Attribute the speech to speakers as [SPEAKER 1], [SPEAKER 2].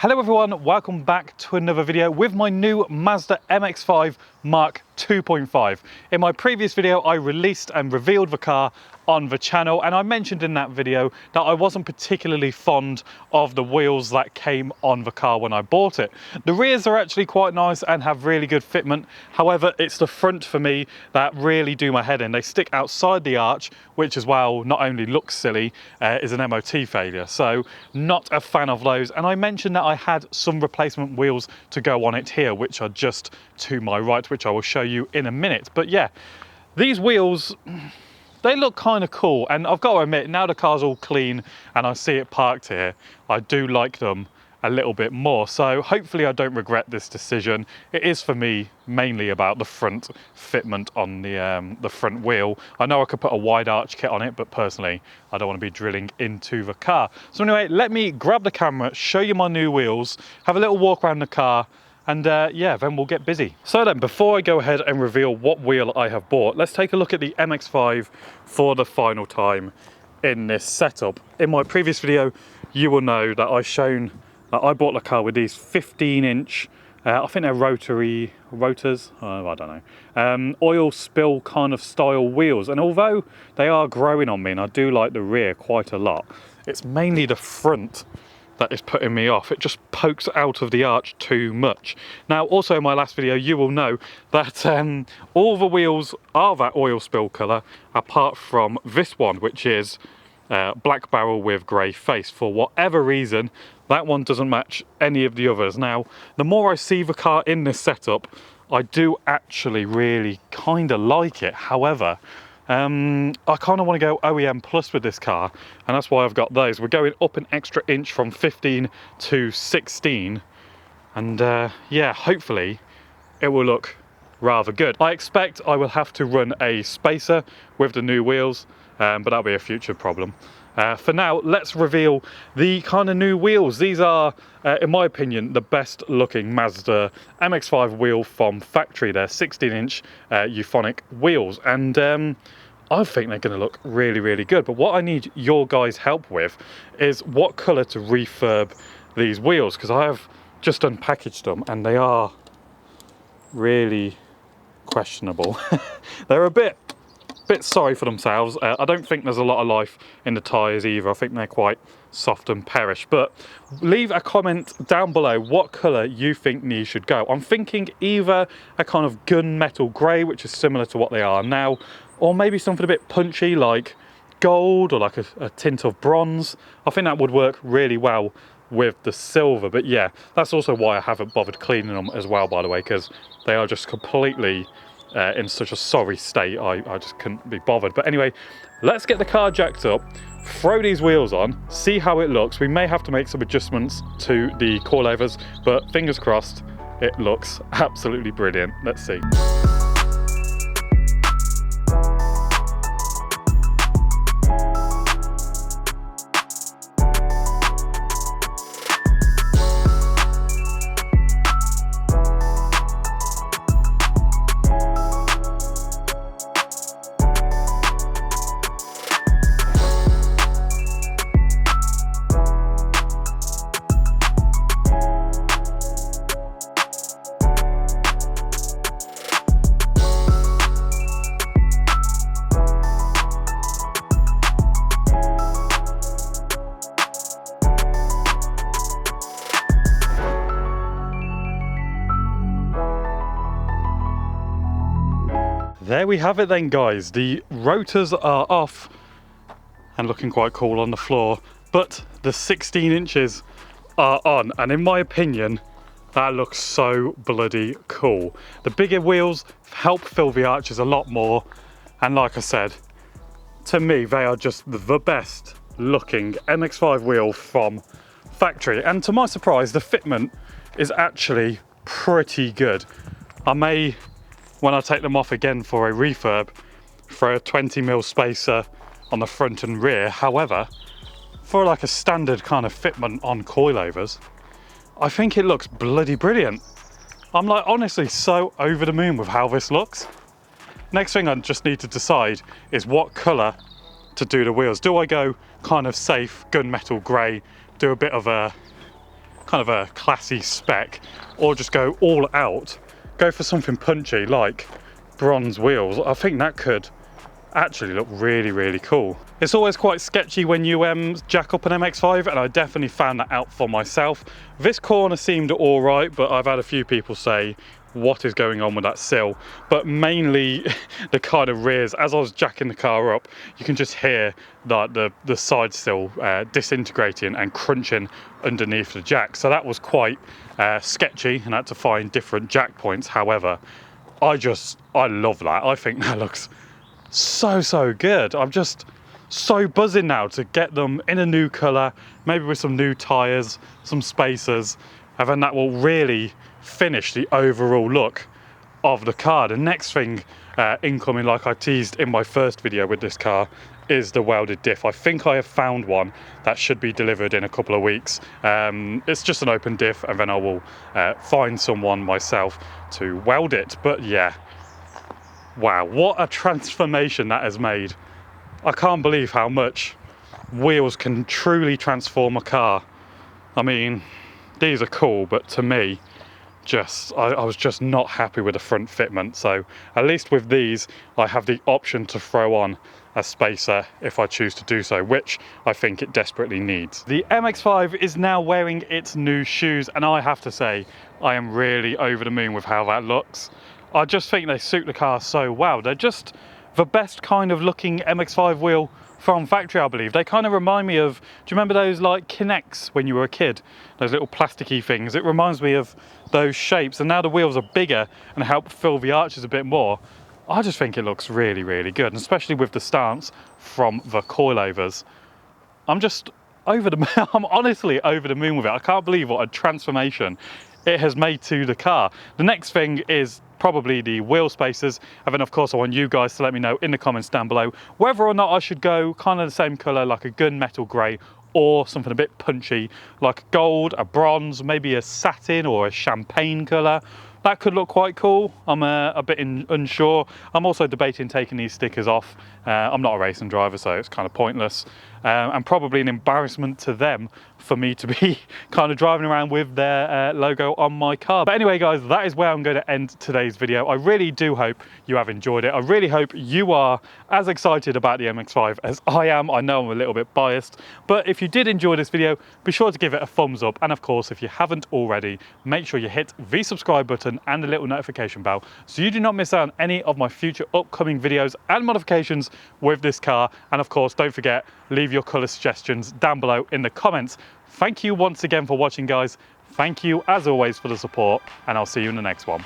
[SPEAKER 1] Hello everyone, welcome back to another video with my new Mazda MX-5 Mark 2.5. In my previous video, I released and revealed the car on the channel, and I mentioned in that video that I wasn't particularly fond of the wheels that came on the car when I bought it. The rears are actually quite nice and have really good fitment. However, it's the front for me that really do my head in. They stick outside the arch, which as well not only looks silly, is an MOT failure. So not a fan of those. And I mentioned that I had some replacement wheels to go on it here, which are just to my right, which I will show you in a minute. But yeah, these wheels, they look kind of cool, and I've got to admit, now the car's all clean and I see it parked here, I do like them a little bit more. So hopefully I don't regret this decision. It is for me mainly about the front fitment on the front wheel. I know I could put a wide arch kit on it, but personally I don't want to be drilling into the car. So anyway, let me grab the camera, show you my new wheels, have a little walk around the car, and yeah, then we'll get busy. So then, before I go ahead and reveal what wheel I have bought, let's take a look at the MX-5 for the final time in this setup. In my previous video, you will know that I've shown that I bought the car with these 15-inch, I think they're rotors, I don't know, oil spill kind of style wheels. And although they are growing on me and I do like the rear quite a lot, it's mainly the front that is putting me off. It just pokes out of the arch too much. Now, also in my last video, you will know that all the wheels are that oil spill colour, apart from this one, which is black barrel with grey face. For whatever reason, that one doesn't match any of the others. Now, the more I see the car in this setup, I do actually really kind of like it. However, I kind of want to go OEM plus with this car, and that's why I've got those. We're going up an extra inch from 15 to 16, and yeah, hopefully it will look rather good. I expect I will have to run a spacer with the new wheels, but that'll be a future problem. For now, let's reveal the kind of new wheels. These are, in my opinion, the best looking Mazda MX-5 wheel from factory. They're 16-inch euphonic wheels, and I think they're going to look really, really good. But what I need your guys' help with is what colour to refurb these wheels, because I have just unpackaged them and they are really questionable. They're a bit sorry for themselves. I don't think there's a lot of life in the tyres either. I think they're quite soft and perish. But leave a comment down below what colour you think these should go. I'm thinking either a kind of gunmetal grey, which is similar to what they are now, or maybe something a bit punchy like gold, or like a tint of bronze. I think that would work really well with the silver. But yeah, that's also why I haven't bothered cleaning them as well, by the way, because they are just completely in such a sorry state. I just couldn't be bothered. But anyway, let's get the car jacked up, throw these wheels on, see how it looks. We may have to make some adjustments to the coilovers, but fingers crossed, it looks absolutely brilliant. Let's see. There we have it then, guys. The rotors are off and looking quite cool on the floor, but the 16 inches are on, and in my opinion, that looks so bloody cool. The bigger wheels help fill the arches a lot more, and like I said, to me, they are just the best looking MX-5 wheel from factory. And to my surprise, the fitment is actually pretty good. I may, when I take them off again for a refurb, throw a 20mm spacer on the front and rear. However, for like a standard kind of fitment on coilovers, I think it looks bloody brilliant. I'm like honestly so over the moon with how this looks. Next thing I just need to decide is what colour to do the wheels. Do I go kind of safe gunmetal grey, do a bit of a kind of a classy spec, or just go all out, go for something punchy like bronze wheels. I think that could actually look really, really cool. It's always quite sketchy when you jack up an MX-5, and I definitely found that out for myself. This corner seemed all right, but I've had a few people say, what is going on with that sill? But mainly the kind of rears. As I was jacking the car up, you can just hear the side sill disintegrating and crunching underneath the jack. So that was quite sketchy, and I had to find different jack points. However, I love that. I think that looks so good. I'm just so buzzing now to get them in a new colour, maybe with some new tyres, some spacers, and then that will really finish the overall look of the car. The next thing incoming, like I teased in my first video with this car, is the welded diff. I think I have found one that should be delivered in a couple of weeks. It's just an open diff, and then I will find someone myself to weld it. But yeah, wow, what a transformation that has made. I can't believe how much wheels can truly transform a car. I mean, these are cool, but to me, I was just not happy with the front fitment. So at least with these, I have the option to throw on a spacer if I choose to do so, which I think it desperately needs. The MX-5 is now wearing its new shoes, and I have to say, I am really over the moon with how that looks. I just think they suit the car so well. They're just the best kind of looking MX-5 wheel from factory, I believe. They kind of remind me of, do you remember those like Kinects when you were a kid? Those little plasticky things. It reminds me of those shapes, and now the wheels are bigger and help fill the arches a bit more. I just think it looks really, really good, and especially with the stance from the coilovers. I'm just over the moon. I'm honestly over the moon with it. I can't believe what a transformation it has made to the car. The next thing is probably the wheel spacers, and then of course I want you guys to let me know in the comments down below whether or not I should go kind of the same colour, like a gunmetal grey, or something a bit punchy like gold, a bronze, maybe a satin or a champagne colour. That could look quite cool. I'm a bit unsure. I'm also debating taking these stickers off. I'm not a racing driver, so it's kind of pointless. And probably an embarrassment to them for me to be kind of driving around with their logo on my car. But anyway, guys, that is where I'm going to end today's video. I really do hope you have enjoyed it. I really hope you are as excited about the MX-5 as I am. I know I'm a little bit biased, but if you did enjoy this video, be sure to give it a thumbs up. And of course, if you haven't already, make sure you hit the subscribe button and the little notification bell so you do not miss out on any of my future upcoming videos and modifications with this car. And of course, don't forget, leave your colour suggestions down below in the comments. Thank you once again for watching, guys. Thank you as always for the support, and I'll see you in the next one.